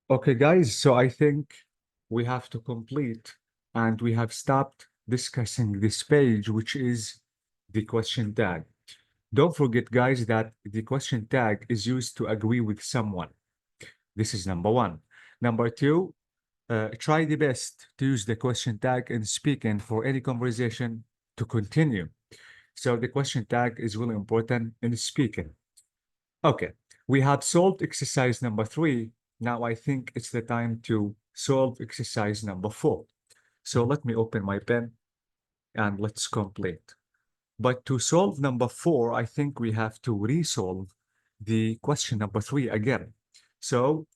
Okay, guys, so I think we have to complete and we have stopped discussing this page, which is the question tag. Don't forget, guys, that the question tag is used to agree with someone. This is number one. Number two, try the best to use the question tag in speaking for any conversation to continue. So the question tag is really important in speaking. Okay, we have solved exercise number 3. Now I think it's the time to solve exercise number 4. So let me open my pen and let's complete. But to solve number 4, I think we have to resolve the question number 3 again. So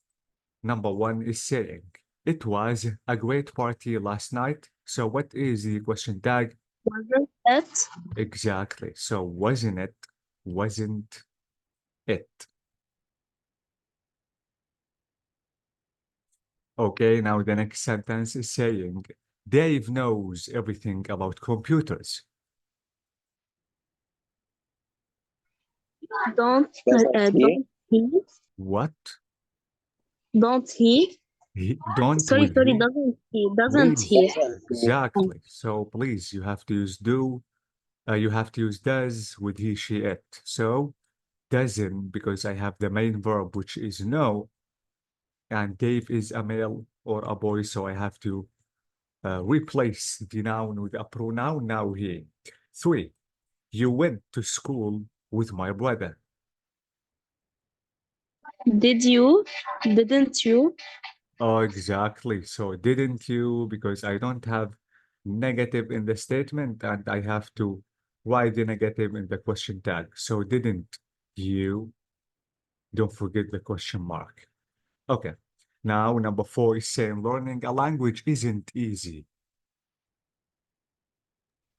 number 1 is saying, it was a great party last night. So what is the question tag? Wasn't it? Exactly. So wasn't it? Wasn't it? Okay, now the next sentence is saying, Dave knows everything about computers. Don't Doesn't he? he? What? Don't he? Don't Sorry, with sorry, he? doesn't Please. he? Doesn't he? Exactly. So please, you have to use do. You have to use does with he, she, it. So doesn't, because I have the main verb, which is no, and Dave is a male or a boy, so I have to replace the noun with a pronoun, now he. 3. You went to school with my brother. Did you? Didn't you? Oh, exactly. So didn't you? Because I don't have negative in the statement and I have to write the negative in the question tag. So didn't you? Don't forget the question mark. Okay. Now, number 4 is saying learning a language isn't easy.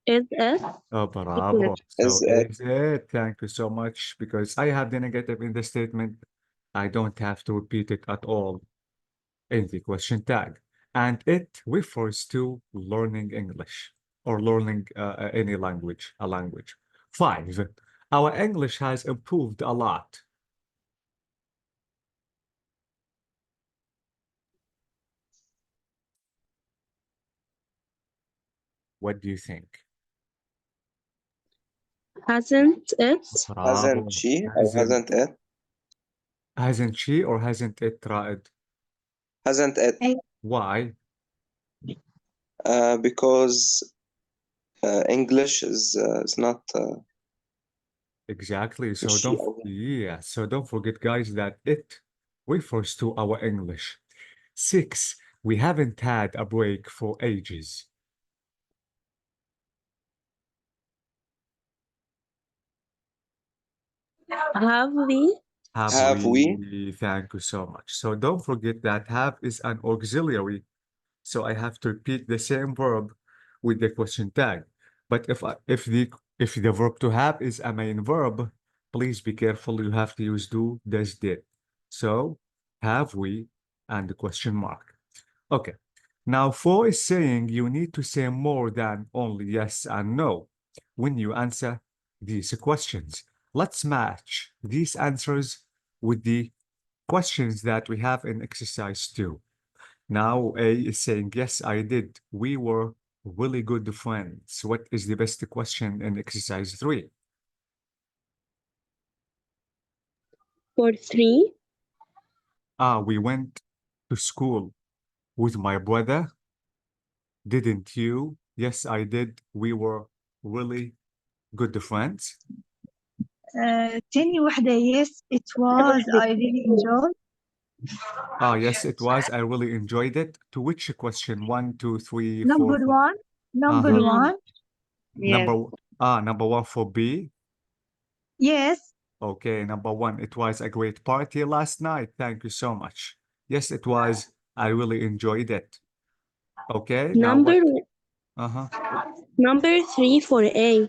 Is it? Oh, bravo. Is So it? is it? Thank you so much. Because I have the negative in the statement, I don't have to repeat it at all in the question tag. And it refers to learning English or learning any language, a language. 5. Our English has improved a lot. What do you think? Hasn't it? Bravo. Hasn't she or hasn't it? Hasn't she or hasn't it, Raed? Hasn't it? Why? Because English is not Exactly. So she don't, or yeah. So don't forget, guys, that it refers to our English. 6. We haven't had a break for ages. Have we? have we? Thank you so much. So don't forget that have is an auxiliary. So I have to repeat the same verb with the question tag. But if the verb to have is a main verb, please be careful. You have to use do, does, did. So have we and the question mark. Okay. Now 4 is saying you need to say more than only yes and no when you answer these questions. Let's match these answers with the questions that we have in exercise 2. Now A is saying, yes, I did. We were really good friends. What is the best question in exercise 3? For 3? We went to school with my brother. Didn't you? Yes, I did. We were really good friends. تاني واحدة yes it was I really enjoyed. Yes, it was. I really enjoyed it. To which question? 1, 2, 3, 4. Number one. Number Uh-huh. one. Number 1 for B. Yes. Okay, number 1. It was a great party last night. Thank you so much. Yes, it was. I really enjoyed it. Okay, now what? Number 3 for A.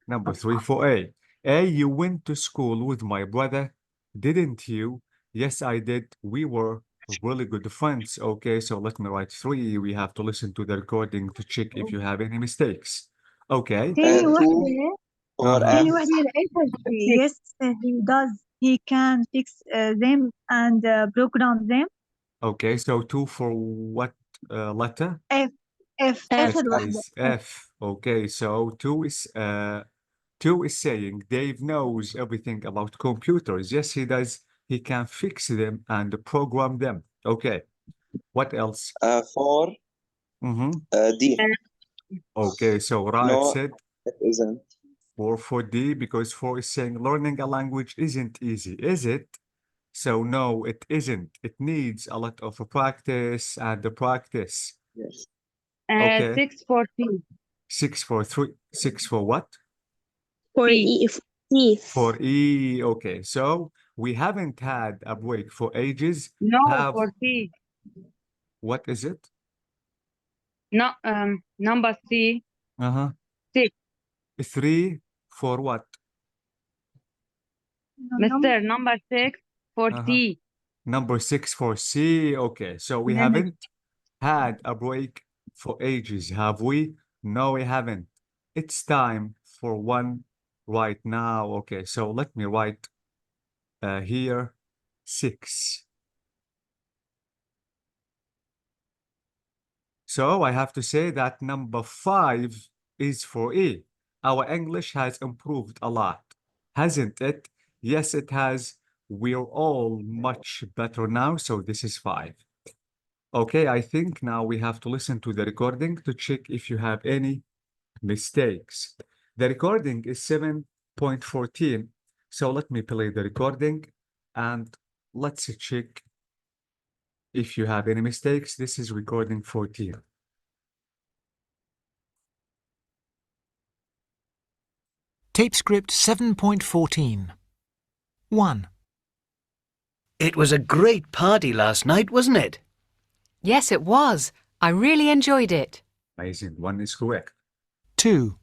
Number 3 for A. A, you went to school with my brother, didn't you? Yes, I did. We were really good friends. Okay, so let me write 3. We have to listen to the recording to check if you have any mistakes. Okay. تاني two واحدة for تاني F. واحدة لقيتها yes he does he can fix them and program them. Okay, so 2 for what letter? F F. آخر واحدة Is F. Okay, so 2 is saying Dave knows everything about computers. Yes, he does. He can fix them and program them. Okay. What else? 4 D. Okay, so Raed No, said it isn't. 4 for D because 4 is saying learning a language isn't easy, is it? So no, it isn't. It needs a lot of practice and practice. Yes. Okay. 6 for T. 6 for 3. 6 for what? For T. E. T. For E. Okay, so we haven't had a break for ages. No, Have for T. what is it? No, number 3. Uh-huh. 6. 3 for what? Mister, number 6 for Uh-huh. T. Number 6 for C. Okay, so we Limit. haven't had a break for ages, have we? No, we haven't. It's time for one right now. Okay, so let me write here 6. So I have to say that number 5 is for E. Our English has improved a lot, hasn't it? Yes, it has. We're all much better now, so this is 5. Okay, I think now we have to listen to the recording to check if you have any mistakes. The recording is 7.14. So let me play the recording and let's check if you have any mistakes. This is recording 14. Tape script 7.14. 1. It was a great party last night, wasn't it? Yes, it was. I really enjoyed it. Amazing. 1 is correct. 2.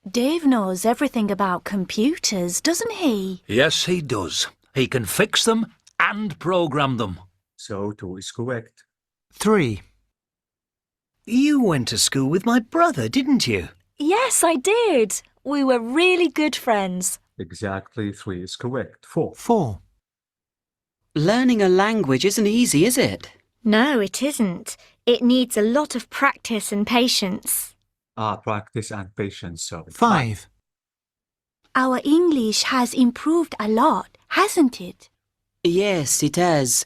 Dave knows everything about computers, doesn't he? Yes, he does. He can fix them and program them. So 2 is correct. 3. You went to school with my brother, didn't you? Yes, I did. We were really good friends. Exactly. 3 is correct. 4. 4. Learning a language isn't easy, is it? No, it isn't. It needs a lot of practice and patience. Practice and patience. So 5. Our English has improved a lot, hasn't it? Yes, it has.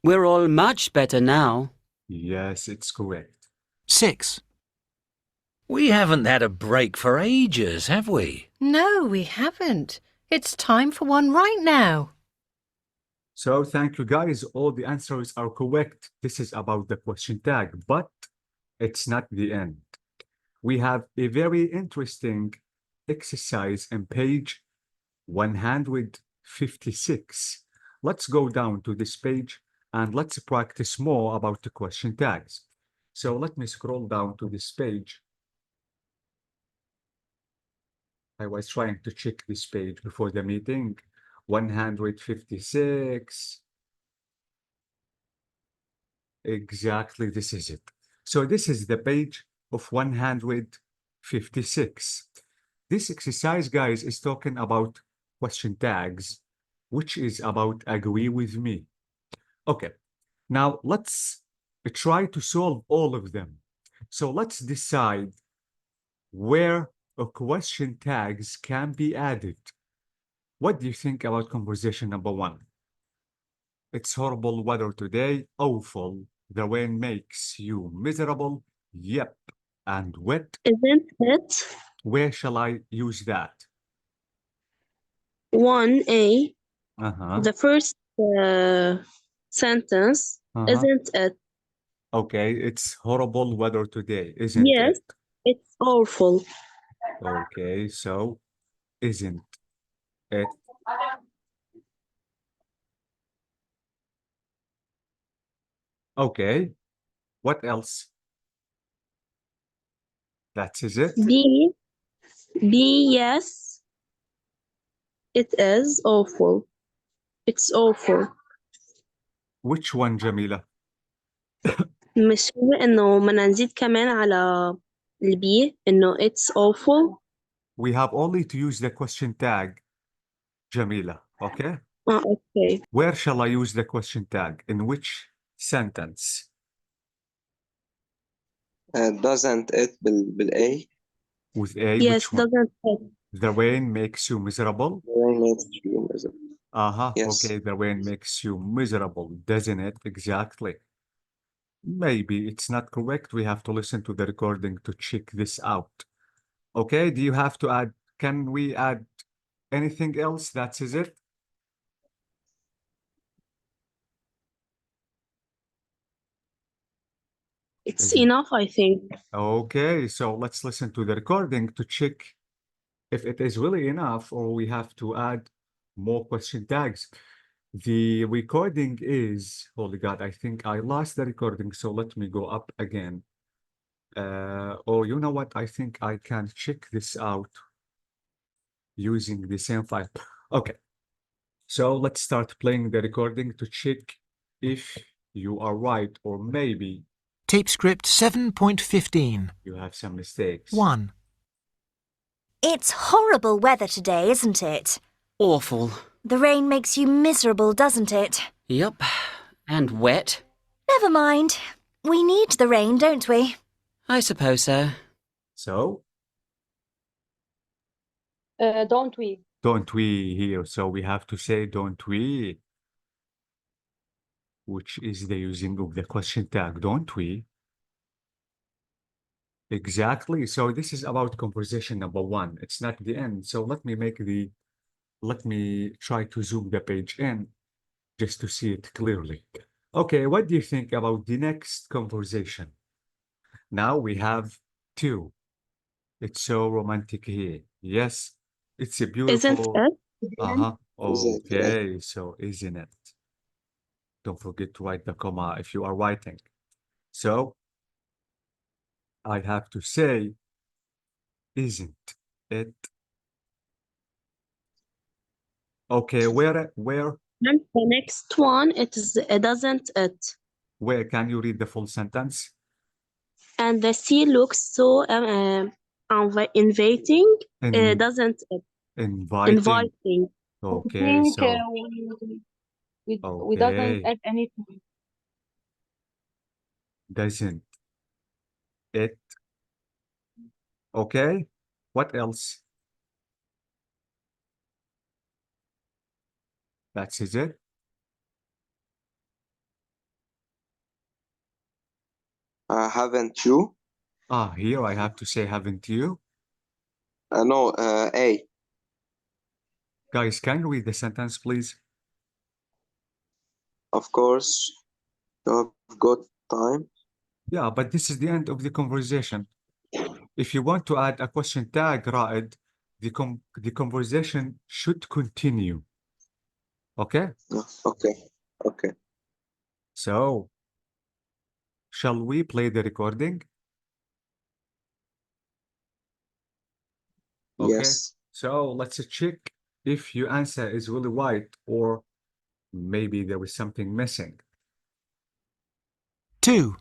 We're all much better now. Yes, it's correct. 6. We haven't had a break for ages, have we? No, we haven't. It's time for one right now. So thank you guys. All the answers are correct. This is about the question tag, but it's not the end. We have a very interesting exercise on page 156. Let's go down to this page and let's practice more about the question tags. So let me scroll down to this page. I was trying to check this page before the meeting. 156. Exactly, this is it. So this is the page of 156. This exercise, guys, is talking about question tags, which is about agree with me. Okay, now let's try to solve all of them. So let's decide where a question tags can be added. What do you think about conversation number 1? It's horrible weather today. Awful. The rain makes you miserable. Yep. And wet. Isn't it? Where shall I use that? 1A. Uh-huh. The first sentence, isn't it? Okay, it's horrible weather today, isn't Yes, it? it's awful. Okay, so isn't it? Okay, what else? That is it? B, yes, it is awful. It's awful. Which one, Jamila? مش هو إنه بدنا نزيد كمان على البي إنه it's awful. We have only to use the question tag, Jamila, okay? Okay. Where shall I use the question tag? In which sentence? doesn't it بالA? With A, Yes, which one? doesn't it? The rain makes you miserable? Rain makes you miserable. Yes. Okay, the rain makes you miserable, doesn't it? Exactly. Maybe it's not correct. We have to listen to the recording to check this out. Okay, do you have to add, can we add anything else? That is it? It's Is it? enough, I think. Okay, so let's listen to the recording to check if it is really enough or we have to add more question tags. The recording is, holy God, I think I lost the recording, so let me go up again. Or you know what? I think I can check this out using the same file. Okay, so let's start playing the recording to check if you are right or maybe Tape script 7.15. you have some mistakes. 1. It's horrible weather today, isn't it? Awful. The rain makes you miserable, doesn't it? Yup. And wet. Never mind. We need the rain, don't we? I suppose so. So, Don't we? don't we here? So we have to say, don't we? Which is the using of the question tag, don't we? Exactly. So this is about conversation number 1. It's not the end. So let me try to zoom the page in just to see it clearly. Okay, what do you think about the next conversation? Now we have 2. It's so romantic here. Yes, it's a Isn't beautiful. it? Uh-huh. Isn't it? Okay, so isn't it? Don't forget to write the comma if you are writing. So I have to say, isn't it? Okay, where And the next one, doesn't it? can you read the full sentence? And the sea looks so inviting, In, doesn't it? inviting. Inviting. Okay, I think so we doesn't okay, add anything. doesn't it? Okay, what else? That's is it? Haven't you? Here I have to say, haven't you? No, A. Guys, can you read the sentence, please? Of course, you have got time. Yeah, but this is the end of the conversation. If you want to add a question tag, Raed, the conversation should continue. Okay? Yeah, okay. Okay. So, shall we play the recording? Okay. Yes. So let's check if your answer is really right or maybe there was something missing. 2.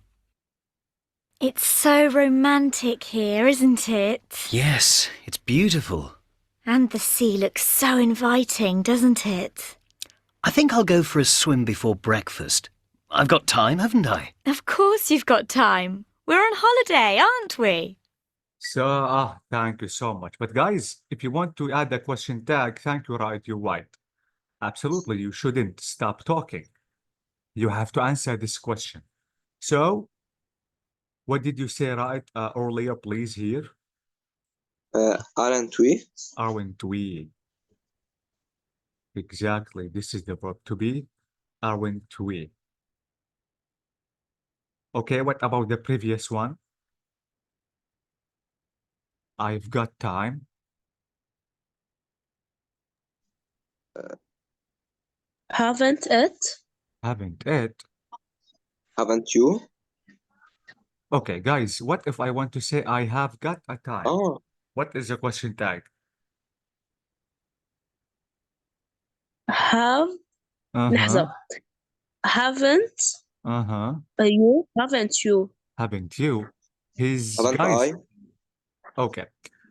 It's so romantic here, isn't it? Yes, it's beautiful. And the sea looks so inviting, doesn't it? I think I'll go for a swim before breakfast. I've got time, haven't I? Of course you've got time. We're on holiday, aren't we? So, thank you so much. But guys, if you want to add a question tag, thank you, Raed, you're right. Absolutely, you shouldn't stop talking. You have to answer this question. So, what did you say, Raed, earlier, please, here? Aren't we? Aren't we? Exactly, this is the verb to be. Aren't we? Okay, what about the previous one? I've got time. Haven't it? Haven't it? Haven't you? Okay, guys, what if I want to say I have got a time? Oh, What is the question tag? Have لحظة. Haven't you? Haven't you? Haven't you? His haven't guys. I? Okay,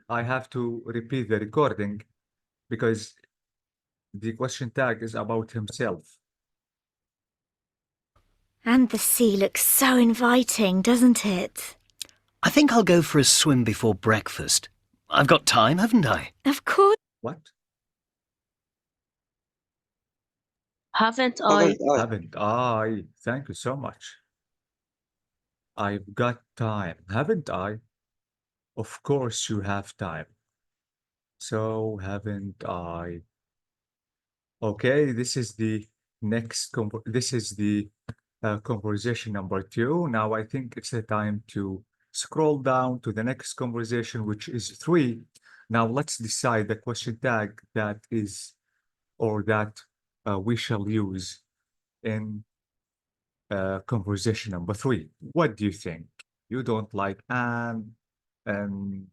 I have to repeat the recording because the question tag is about himself. And the sea looks so inviting, doesn't it? I think I'll go for a swim before breakfast. I've got time, haven't I? Of course. What? Haven't I? Haven't I? Haven't I? Thank you so much. I've got time, haven't I? Of course you have time. So haven't I? Okay, this is the conversation number 2. Now I think it's the time to scroll down to the next conversation, which is 3. Now let's decide the question tag that is or that we shall use in conversation number 3. What do you think? You don't like Anne, and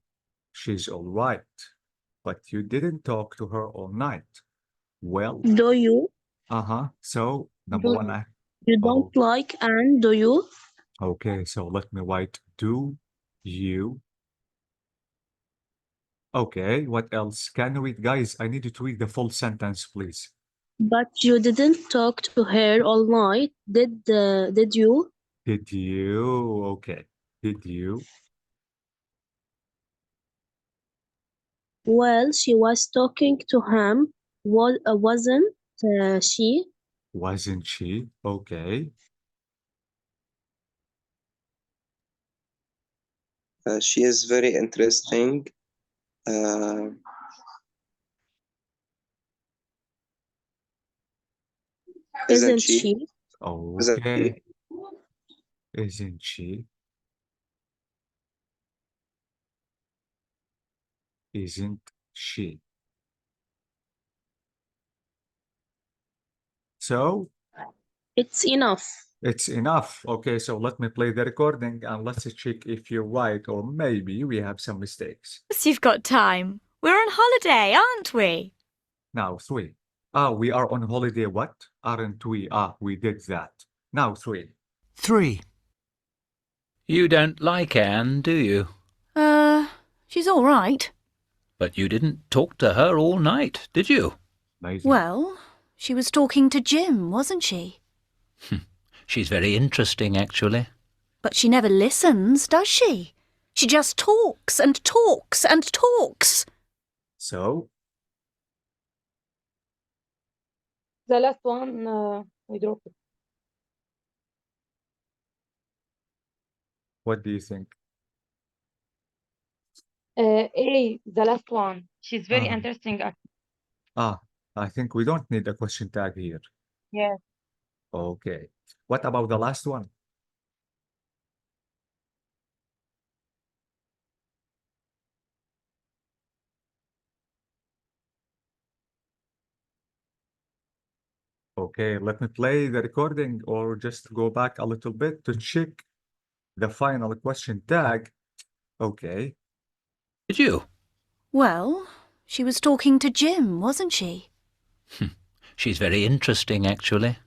she's all right, but you didn't talk to her all night. Well, Do you? So number Do 1, You don't like Anne, do you? okay, so let me write do you. Okay, what else? Can you read, guys? I need you to read the full sentence, please. But you didn't talk to her all night, did you? Did you? Okay. Did you? Well, she was talking to him, wasn't she? Wasn't she? Okay. She is very interesting. Isn't she? She? Isn't Okay. she? Isn't she? Isn't she? So It's enough. it's enough. Okay, so let me play the recording and let's check if you're right or maybe we have some mistakes. You've got time. We're on holiday, aren't we? Now 3. We are on holiday. What? Aren't we? We did that. Now 3. 3. You don't like Anne, do you? She's all right. But you didn't talk to her all night, did you? Amazing. Well, she was talking to Jim, wasn't she? She's very interesting, actually. But she never listens, does she? She just talks and talks and talks. So the last one, we dropped it. what do you think? A, the last one. She's very Ah. interesting. I think we don't need a question tag here. Yes. Okay. What about the last one? Okay, let me play the recording or just go back a little bit to check the final question tag. Okay. Did you? Well, she was talking to Jim, wasn't she? She's very interesting, actually.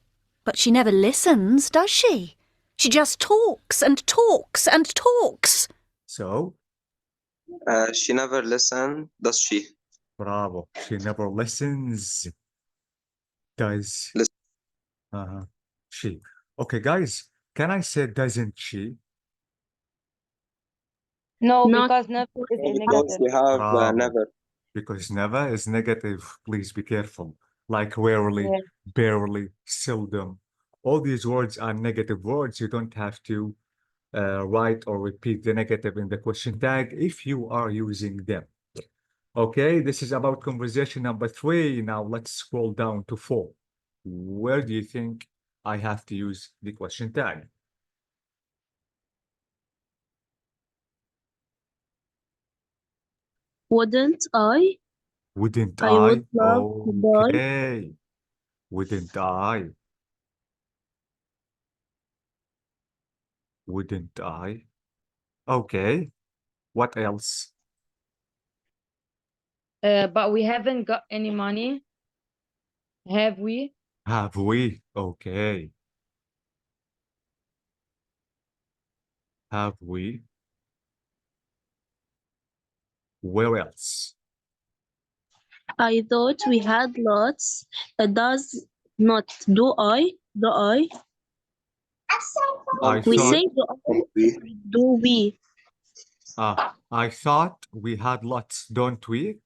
But she never listens, does she? She just talks and talks and talks. So, She never listens, does she? bravo. She never listens. Does. Listen. She. Okay, guys, can I say doesn't she? No, Not- because never is a Because negative. we have Bravo. never. Because never is negative. Please be careful. Like rarely, Yeah. barely, seldom. All these words are negative words. You don't have to write or repeat the negative in the question tag if you are using them. Okay, this is about conversation number 3. Now let's scroll down to 4. Where do you think I have to use the question tag? Wouldn't I? Wouldn't I I? would love to buy. Okay. Wouldn't I? Wouldn't I? Okay. What else? But we haven't got any money. Have we? Have we? Okay. Have we? Where else? I thought we had lots. Does not. Do I? Do I? I We thought, say do I? Don't we? Do we? I thought we had lots, don't we?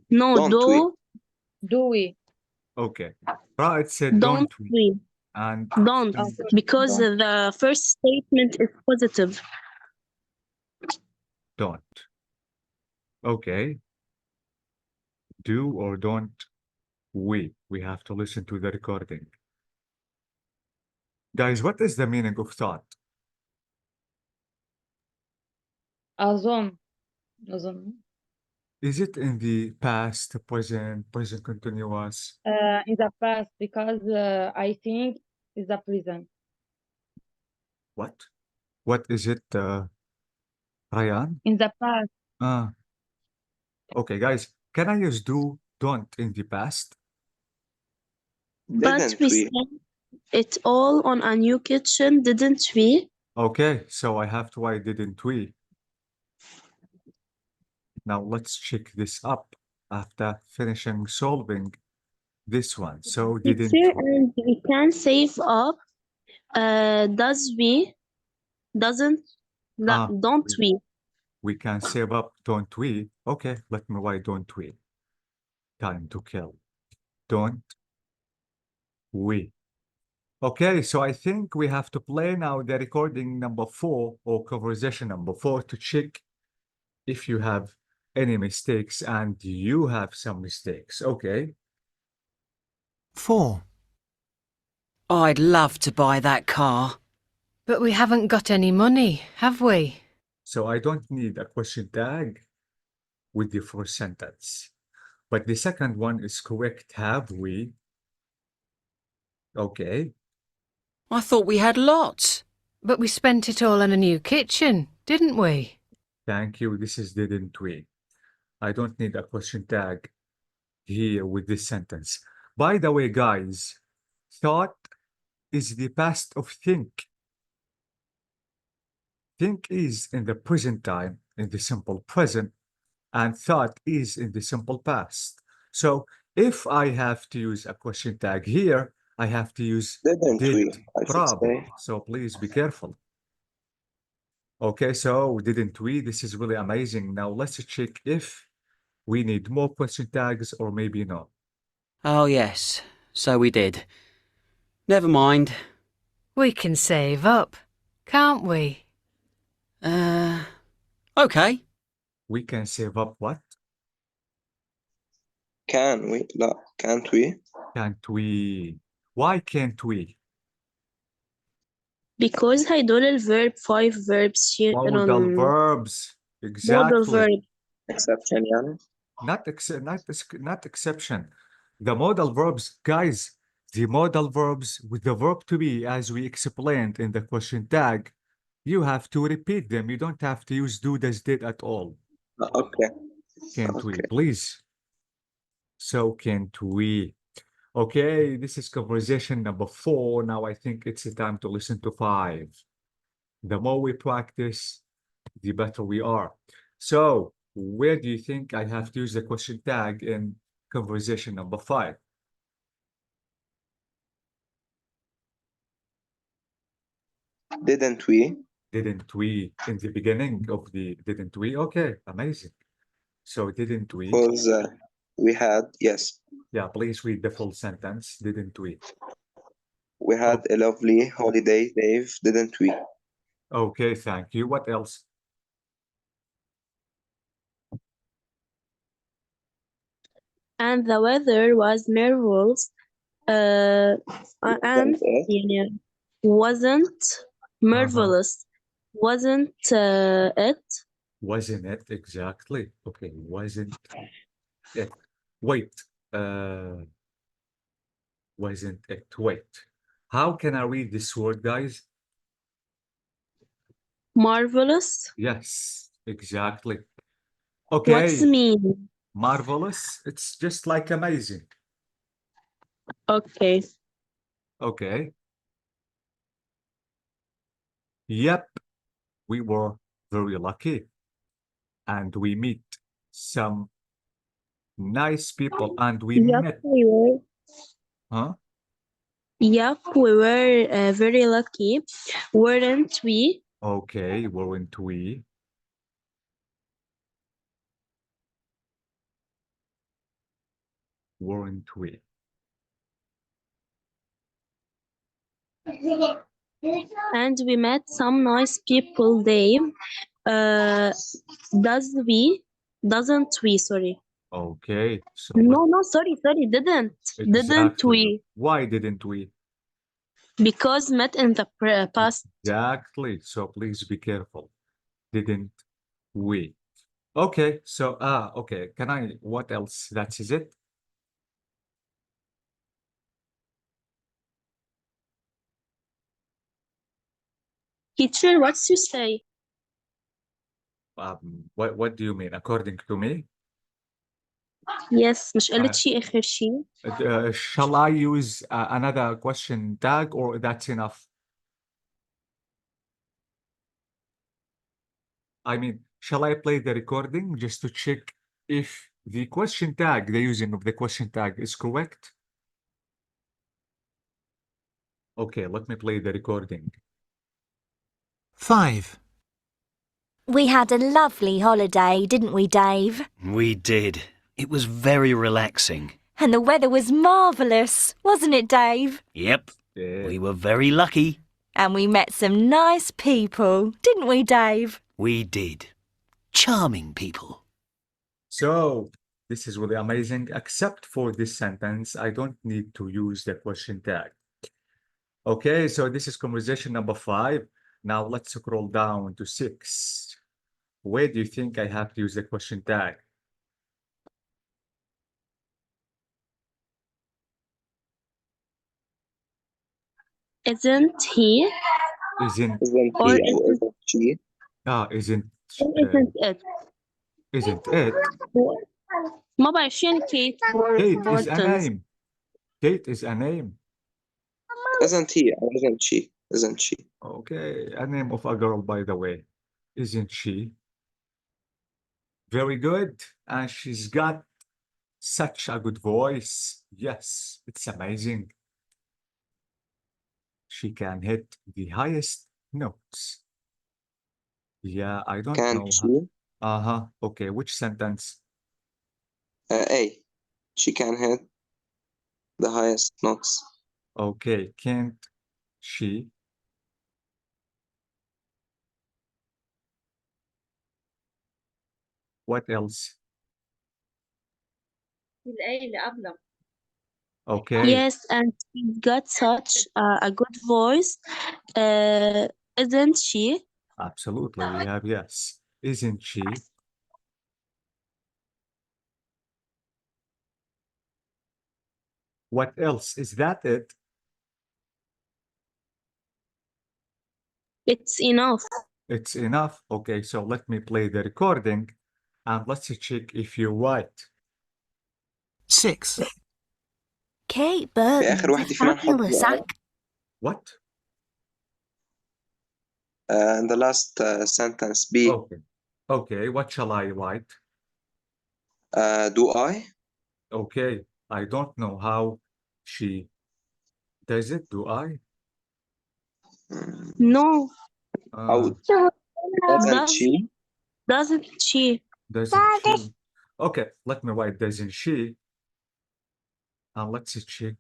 No, Don't we? Do we? Okay. Right, said don't don't we? we? And Don't. Because Don't. the first statement is positive. don't. Okay. Do or don't we? We have to listen to the recording. Guys, what is the meaning of thought? أظن. Is it in the past, present continuous? In the past, because I think is the present. What? What is it, Ryan? In the past, Okay, guys, can I use do, don't in the past? But Didn't we we? spent it all on a new kitchen, didn't we? Okay, so I have to why didn't we? Now let's check this up after finishing solving this one. So didn't Teacher, we? and we can save up. Does we? Doesn't? Ah, Don't we? We can save up, don't we? Okay, let me why don't we? Time to kill. Don't we? Okay, so I think we have to play now the recording number 4 or conversation number 4 to check if you have any mistakes, and you have some mistakes. Okay. 4. I'd love to buy that car. But we haven't got any money, have we? So I don't need a question tag with the first sentence. But the second one is correct. Have we? Okay. I thought we had lots. But we spent it all on a new kitchen, didn't we? Thank you. This is didn't we. I don't need a question tag here with this sentence. By the way, guys, thought is the past of think. Think is in the present time, in the simple present, and thought is in the simple past. So if I have to use a question tag here, I have to use Didn't we? did, I should probably. say. So please be careful. Okay, so didn't we? This is really amazing. Now let's check if we need more question tags or maybe not. Oh, yes. So we did. Never mind. We can save up, can't we? Okay. We can save up what? Can we? لا, can't we? Can't we? Why can't we? Because هيدول الverb 5 verbs here Modal verbs. Exactly. modal verb. Exception يعني. Not exception. The modal verbs, guys, the modal verbs with the verb to be, as we explained in the question tag, you have to repeat them. You don't have to use do, does, did at all. Okay. Can't we, Okay. please? So can't we? Okay, this is conversation number 4. Now I think it's time to listen to 5. The more we practice, the better we are. So where do you think I have to use the question tag in conversation number 5? Didn't we? Didn't we in the beginning of the didn't we? Okay, amazing. So didn't we? Was we had, yes. Yeah, please read the full sentence. Didn't we? We had a lovely holiday, Dave, didn't we? Okay, thank you. What else? And the weather was marvelous. And yeah, wasn't marvelous. Wasn't it? Wasn't it exactly? Okay, wasn't it? Wait, wasn't it? Wait. How can I read this word, guys? Marvelous. Yes, exactly. What's Okay, mean? marvelous. It's just like amazing. Okay. Okay. Yep, we were very lucky. And we meet some Nice people, and we Yep, met. we were. Huh? Yep, we were very lucky, weren't we? Okay, weren't we? Weren't we? And we met some nice people, Dave. Doesn't we? Sorry. Okay, so No, sorry, didn't exactly. we? Why didn't we? Because met in the past. Exactly. So please be careful. Didn't we? Okay, so okay. What else? That is it? Teacher, what's you say? What do you mean? According to me? Yes, مش قالت شيء آخر شيء. Shall I use another question tag or that's enough? I mean, shall I play the recording just to check if the question tag, the using of the question tag is correct? Okay, let me play the recording. 5. We had a lovely holiday, didn't we, Dave? We did. It was very relaxing. And the weather was marvellous, wasn't it, Dave? Yep, Yeah. we were very lucky. And we met some nice people, didn't we, Dave? We did. Charming people. So this is really amazing. Except for this sentence, I don't need to use the question tag. Okay, so this is conversation number 5. Now let's scroll down to 6. Where do you think I have to use the question tag? Isn't he? Isn't Isn't Or he isn't, or isn't she? isn't or isn't it? isn't it? ما بعرف شو يعني Kate Kate is a Waltons. name. Kate is a name. Isn't he or isn't she? Isn't she? Okay, a name of a girl, by the way. Isn't she? Very good. And she's got such a good voice. Yes, it's amazing. She can hit the highest notes. Yeah, I don't Can know. she? Okay, which sentence? A. She can hit the highest notes. Okay, can't she? What else? الآية اللي قبلها. Okay, Yes, and she's got such a good voice. Isn't she? absolutely. We have yes. Isn't she? What else? Is that it? It's enough. It's enough. Okay, so let me play the recording and let's check if you're right. 6. Kate في آخر Burton's a واحدة فينا نحط fabulous act. What? in the last sentence B. Okay. Okay, what shall I write? Do I? Okay, I don't know how she does it. Do I? No, أو Uh, doesn't she? doesn't she? doesn't she? Okay, let me write doesn't she? And let's check.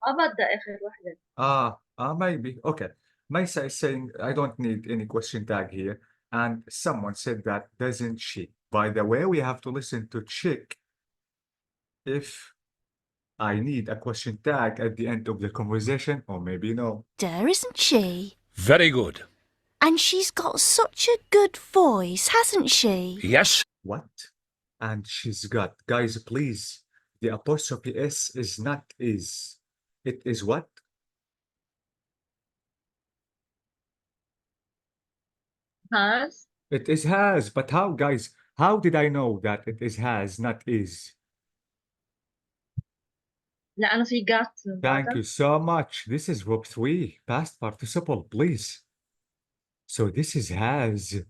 بدها آخر واحدة. Maybe. Okay. Maisa is saying I don't need any question tag here. And someone said that doesn't she? By the way, we have to listen to check if I need a question tag at the end of the conversation, or maybe no. Isn't she? Very good. And she's got such a good voice, hasn't she? Yes. What? And she's got, guys, please, the apostrophe S is not is. It is what? Has. It is has, but how, guys? How did I know that it is has, not is? لأنه في got. Thank you so much. This is verb 3, past participle, please. So this is has.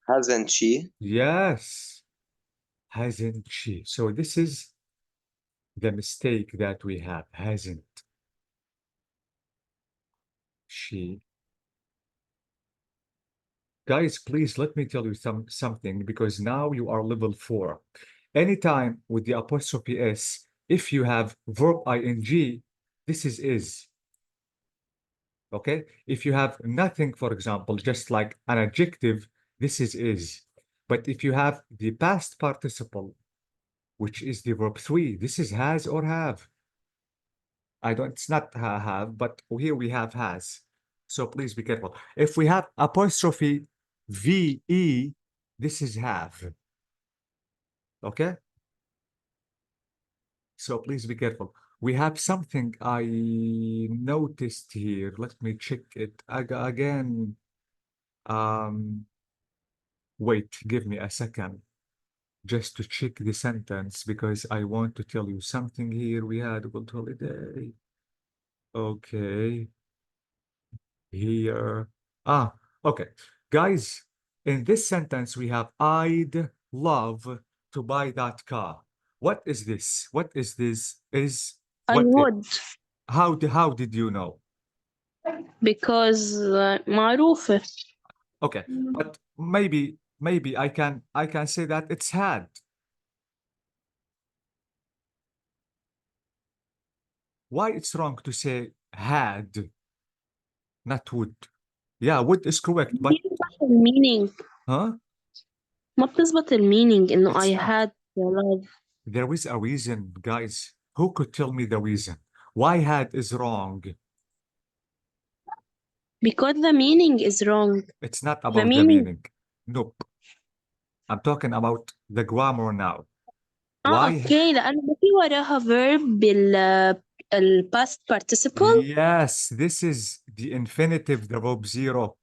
Hasn't she? Yes. Hasn't she? So this is the mistake that we have. Hasn't she? Guys, please let me tell you something, because now you are level 4. Anytime with the apostrophe s, if you have verb ing, this is. Okay? If you have nothing, for example, just like an adjective, this is. But if you have the past participle, which is the verb 3, this is has or have. It's not have, but here we have has. So please be careful. If we have apostrophe VE, this is have. Okay? So please be careful. We have something I noticed here. Let me check it again. Wait, give me a second just to check the sentence, because I want to tell you something here. We had a good holiday. Okay. Here. Okay. Guys, in this sentence, we have I'd love to buy that car. What is this? What is this? I What would, how did you know? because معروفة. Okay, but maybe I can say that it's had. Why it's wrong to say had, not would? Yeah, would is correct, but بتظبط المينينج huh? ما بتظبط المينينج إنه It's I not. had love. There is a reason, guys. Who could tell me the reason? Why had is wrong? Because the meaning is wrong. It's not about the meaning. meaning. Nope. I'm talking about the grammar now. Why? اوكي لأنه ما في وراها verb past participle. Yes, this is the infinitive, the verb 0.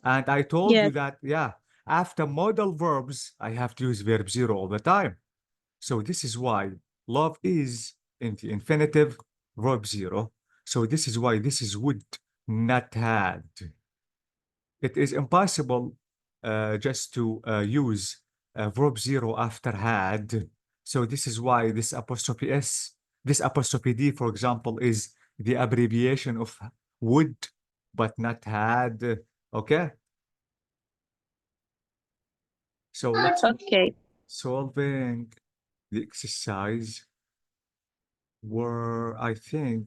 And I told you Yes. that, yeah, after modal verbs, I have to use verb 0 all the time. So this is why love is in the infinitive, verb 0. So this is why this is would, not had. It is impossible just to use verb 0 after had. So this is why this apostrophe s, this apostrophe d, for example, is the abbreviation of would, but not had. Okay? So let's Okay. solving the exercise were, I think,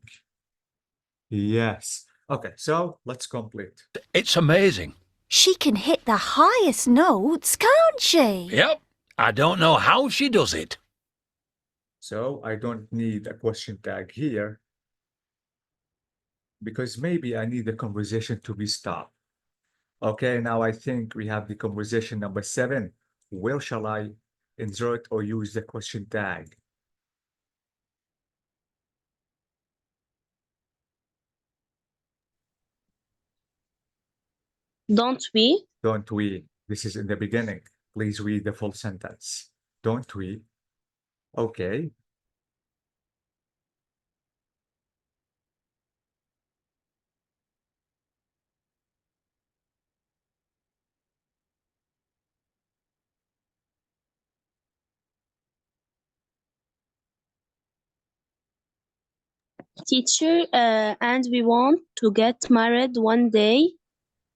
yes. Okay, so let's complete. It's amazing. She can hit the highest notes, can't she? Yep. I don't know how she does it. So I don't need a question tag here, because maybe I need the conversation to be stopped. Okay, now I think we have the conversation number 7. Where shall I insert or use the question tag? Don't we? Don't we? This is in the beginning. Please read the full sentence. Don't we? Okay. Teacher, and we want to get married one day.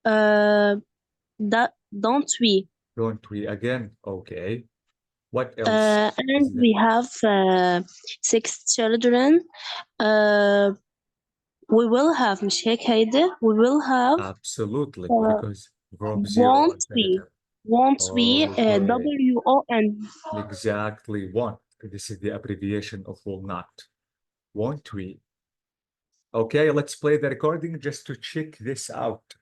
Don't we? Don't we again? Okay. What else? And is there? we have 6 children. We will have مش هيك هيدا we will have Absolutely, uh, because verb 0 won't we infinitive. won't we Okay. WON. Exactly, want. This is the abbreviation of will not. Won't we? Okay, let's play the recording just to check this out.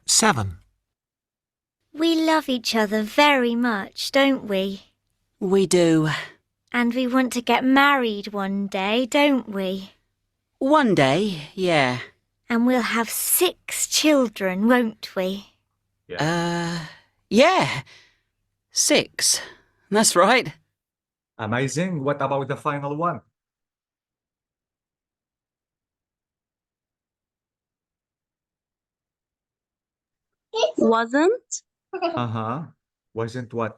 7. We love each other very much, don't we? We do. And we want to get married one day, don't we? One day, yeah. And we'll have 6 children, won't we? Yeah. 6. That's right. Amazing. What about the final one? Wasn't Uh-huh. Wasn't what?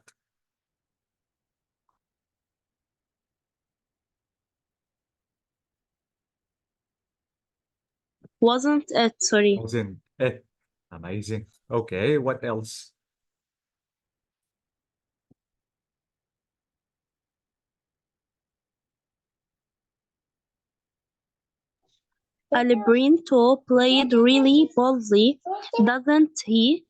Wasn't it? Sorry. Wasn't it? Amazing. Okay, what else? Alberto played really boldly, doesn't he?